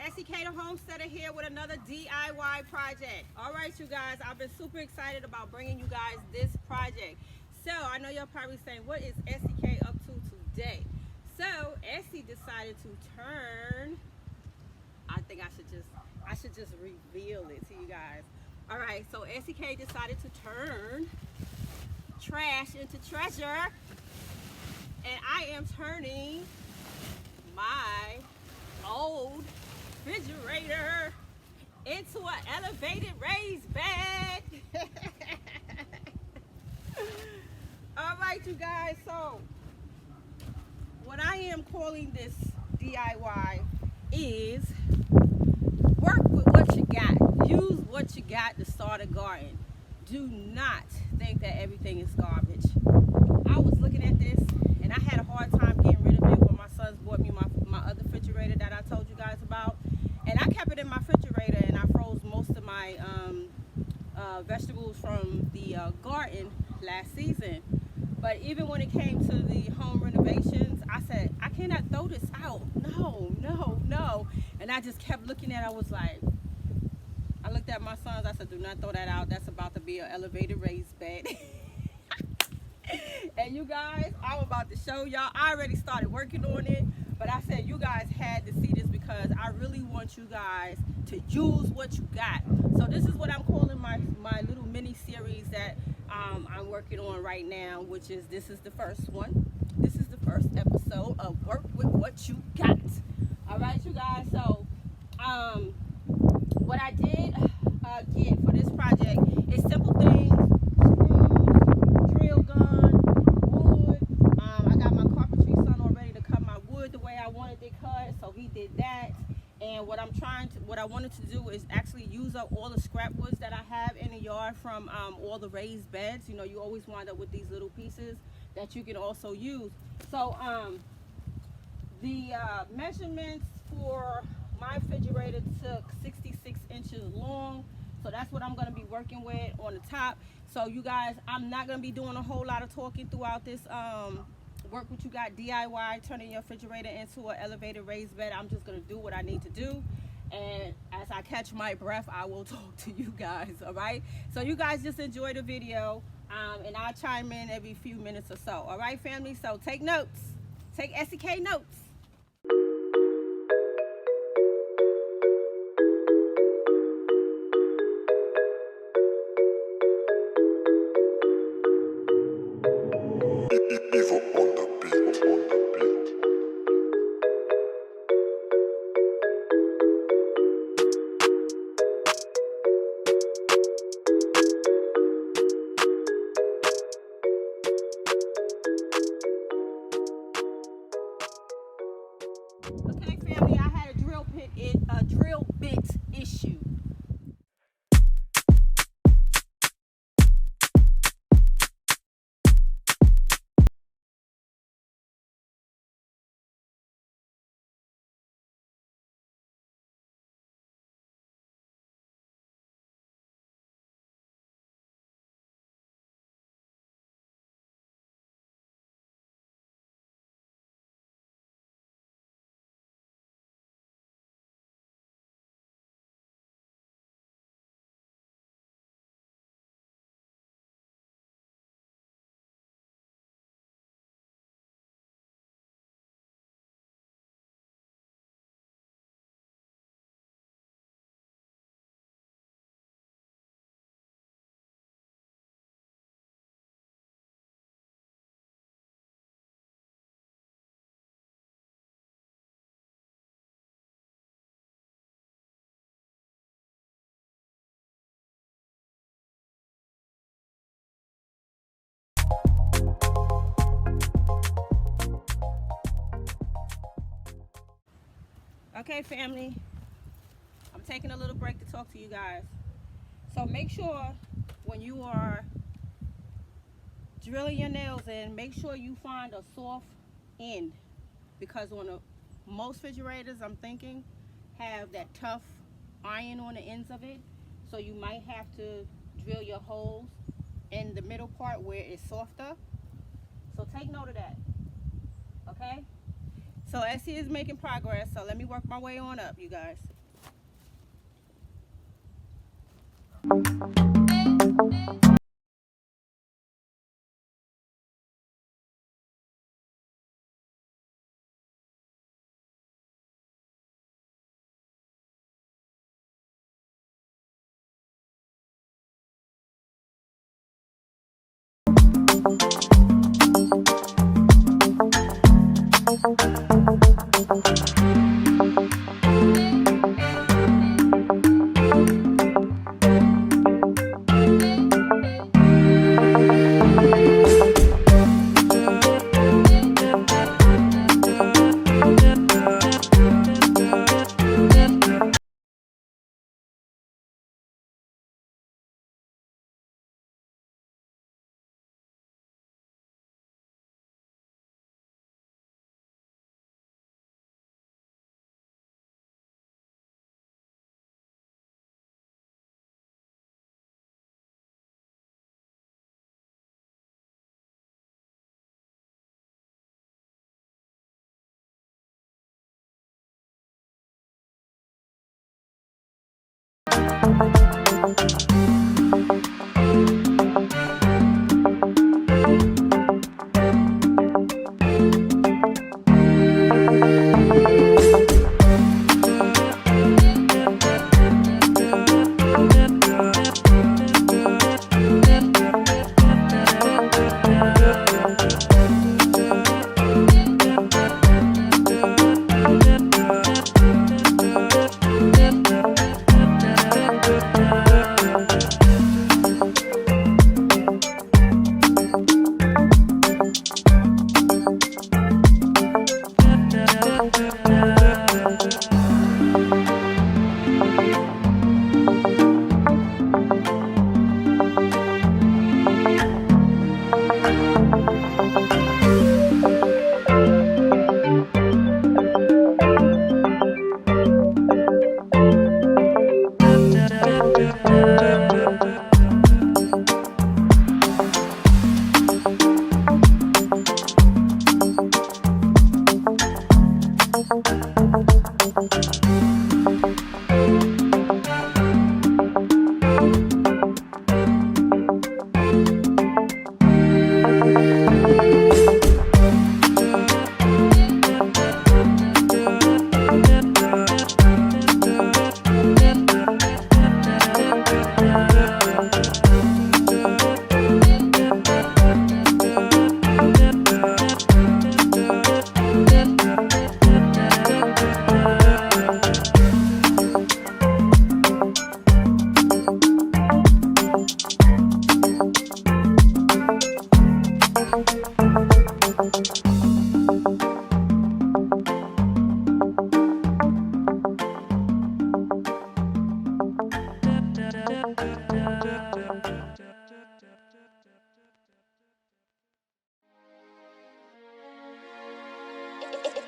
Esikhomesteddah Homesteader here with another DIY project. All right, you guys, I've been super excited about bringing you guys this project. So I know you're probably saying, what is SEK up to today? So Essie decided to turn, I think I should just reveal it to you guys. All right, so SEK decided to turn trash into treasure, and I am turning my old refrigerator into an elevated raised bed. All right, you guys, so what I am calling this DIY is work with what you got. Use what you got to start a garden. Do not think that everything is garbage. I was looking at this and I had a hard time getting rid of it when my sons bought me my other refrigerator that I told you guys about. And I kept it in my refrigerator and I froze most of my vegetables from the garden last season. But even when it came to the home renovations, I said, I cannot throw this out. No, no, no. And I just kept looking at it. I was like, I looked at my sons. I said, do not throw that out. That's about to be an elevated raised bed. And you guys, I'm about to show y'all. I already started working on it. But I said, you guys had to see this because I really want you guys to use what you got. So this is what I'm calling my little mini series that I'm working on right now, which is, this is the first one. This is the first episode of Work With What You Got. All right, you guys. So what I did get for this project is simple things: screws, drill gun, wood. I got my carpentry son all ready to cut my wood the way I wanted it cut, so he did that. And what I wanted to do is actually use up all the scrap woods that I have in the yard from all the raised beds. You know, you always wind up with these little pieces that you can also use. So the measurements for my refrigerator took 66 inches long. So that's what I'm going to be working with on the top. So you guys, I'm not going to be doing a whole lot of talking throughout this Work What You Got DIY, turning your refrigerator into an elevated raised bed. I'm just going to do what I need to do. And as I catch my breath, I will talk to you guys, all right? So you guys just enjoy the video, and I'll chime in every few minutes or so, all right, family? So take notes. Take SEK notes. Okay, family, I had a drill bit issue. Okay, family, I'm taking a little break to talk to you guys. So make sure when you are drilling your nails in, make sure you find a soft end, because on most refrigerators, I'm thinking, have that tough iron on the ends of it. So you might have to drill your holes in the middle part where it's softer. So take note of that, okay? So Essie is making progress, so let me work my way on up, you guys.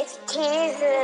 It's Jesus.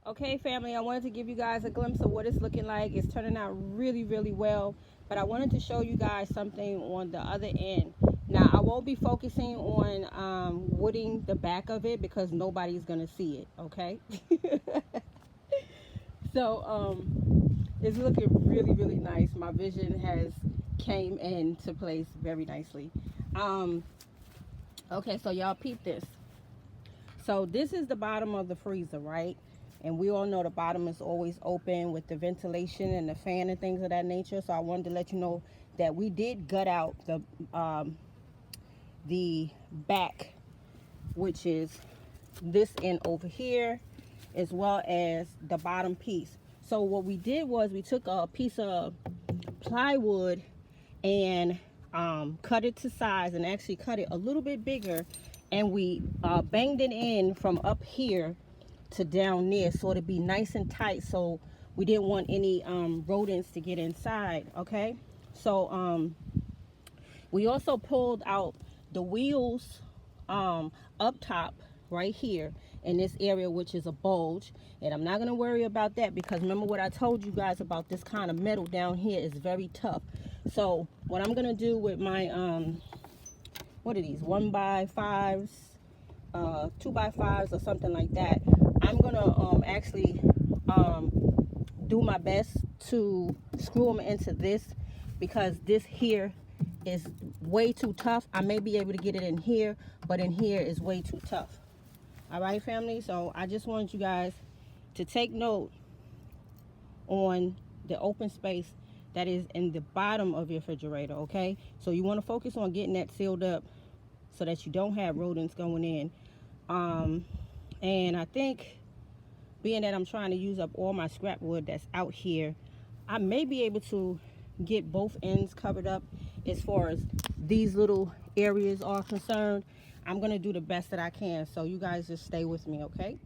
Okay, family, I wanted to give you guys a glimpse of what it's looking like. It's turning out really, really well, but I wanted to show you guys something on the other end. Now, I won't be focusing on wooding the back of it because nobody's going to see it, okay? So, it's looking really, really nice. My vision has came into place very nicely. Okay, so y'all peep this. So this is the bottom of the freezer, right? And we all know the bottom is always open with the ventilation and the fan and things of that nature. So I wanted to let you know that we did gut out the back, which is this end over here, as well as the bottom piece. So what we did was we took a piece of plywood and cut it to size, and actually cut it a little bit bigger, and we banged it in from up here to down there, so it'd be nice and tight. So we didn't want any rodents to get inside. Okay, so we also pulled out the wheels up top right here in this area, which is a bulge, and I'm not going to worry about that because remember what I told you guys about this kind of metal down here is very tough. So what I'm going to do with my what are these, 1x5s, 2x5s or something like that, I'm going to actually do my best to screw them into this, because this here is way too tough. I may be able to get it in here, but in here is way too tough. All right, family, so I just want you guys to take note on the open space that is in the bottom of your refrigerator. Okay, so you want to focus on getting that sealed up so that you don't have rodents going in. And I think, being that I'm trying to use up all my scrap wood that's out here, I may be able to get both ends covered up as far as these little areas are concerned. I'm going to do the best that I can, so you guys just stay with me, okay?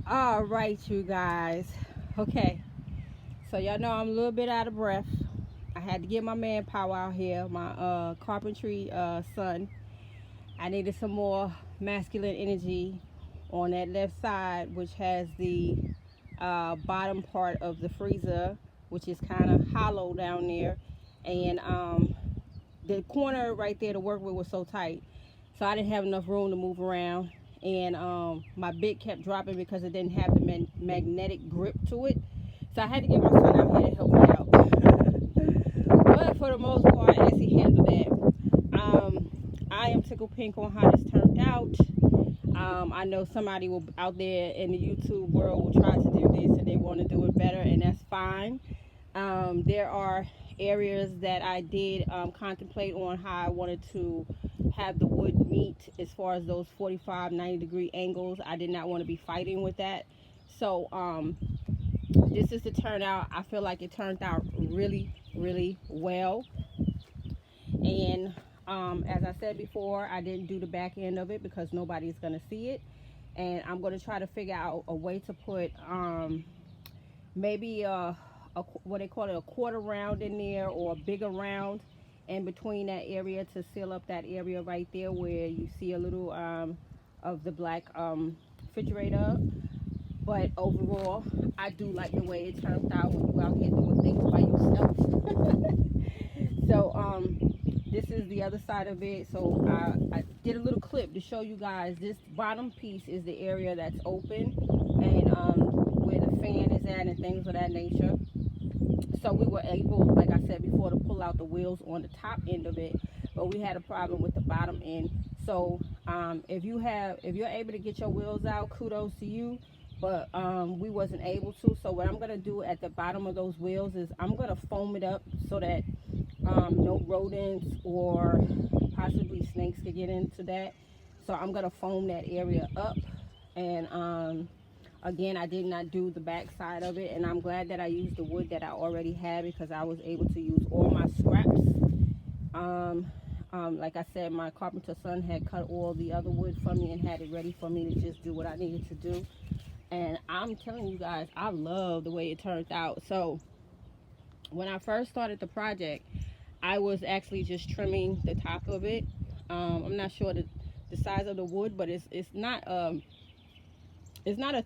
All right, you guys. Okay, so y'all know I'm a little bit out of breath. I had to get my manpower out here, my carpentry son. I needed some more masculine energy on that left side, which has the bottom part of the freezer, which is kind of hollow down there, and the corner right there to work with was so tight, so I didn't have enough room to move around. And my bit kept dropping because it didn't have the magnetic grip to it. So I had to get my son out here to help me out. But for the most part, Essie handled that. I am tickled pink on how this turned out. I know somebody will out there in the YouTube world will try to do this and they want to do it better, and that's fine. There are areas that I did contemplate on how I wanted to have the wood meet as far as those 45-90 degree angles. I did not want to be fighting with that. So this is the turnout. I feel like it turned out really, really well. And as I said before, I didn't do the back end of it because nobody's going to see it. And I'm going to try to figure out a way to put maybe what they call it, a quarter round in there, or a bigger round in between that area to seal up that area right there where you see a little of the black refrigerator. But overall, I do like the way it turned out when you out here doing things by yourself. So this is the other side of it. So I did a little clip to show you guys. This bottom piece is the area that's open, and where the fan is at and things of that nature. So we were able, like I said before, to pull out the wheels on the top end of it, but we had a problem with the bottom end. So if you're able to get your wheels out, kudos to you. But we wasn't able to. So what I'm gonna do at the bottom of those wheels is I'm gonna foam it up so that no rodents or possibly snakes could get into that. So I'm gonna foam that area up. And again, I did not do the back side of it, and I'm glad that I used the wood that I already had because I was able to use all my scraps. Like I said, my carpenter son had cut all the other wood for me and had it ready for me to just do what I needed to do. And I'm telling you guys, I love the way it turned out. So when I first started the project, I was actually just trimming the top of it. I'm not sure the size of the wood, but it's not a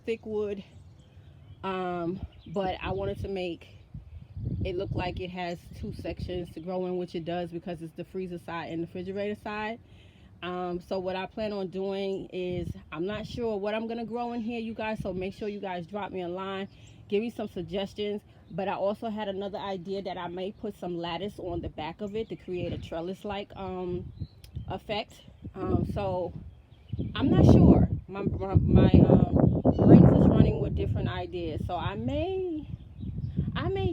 thick wood. But I wanted to make it look like it has two sections to grow in, which it does, because it's the freezer side and the refrigerator side. So what I plan on doing is, I'm not sure what I'm gonna grow in here, you guys, so make sure you guys drop me a line, give me some suggestions. But I also had another idea that I may put some lattice on the back of it to create a trellis like effect. So I'm not sure. My brains is running with different ideas, so I may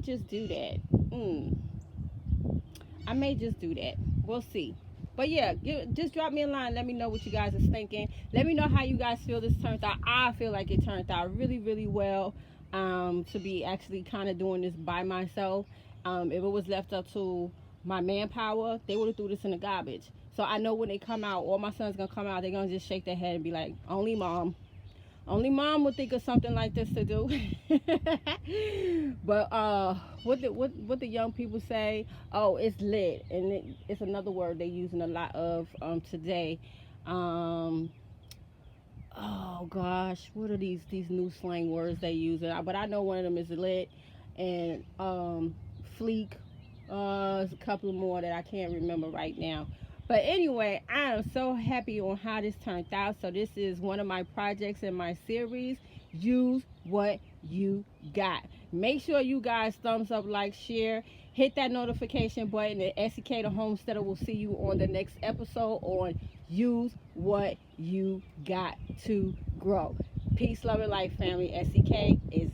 just do that. I may just do that. We'll see. But yeah, just drop me a line. Let me know what you guys are thinking. Let me know how you guys feel this turned out. I feel like it turned out really, really well. To be actually kind of doing this by myself. If it was left up to my manpower, they would have threw this in the garbage. So I know when they come out, all my sons gonna come out, they're gonna just shake their head and be like, only mom would think of something like this to do. But what the young people say, oh, it's lit, and it's another word they're using a lot of today. Oh gosh, what are these new slang words they use? But I know one of them is lit, and fleek. There's a couple more that I can't remember right now. But anyway, I am so happy on how this turned out. So this is one of my projects in my series, Use What You Got. Make sure you guys thumbs up, like, share, hit that notification button, and Esikhomesteddah will see you on the next episode on Use What You Got to Grow. Peace, love, and life, family. SEK is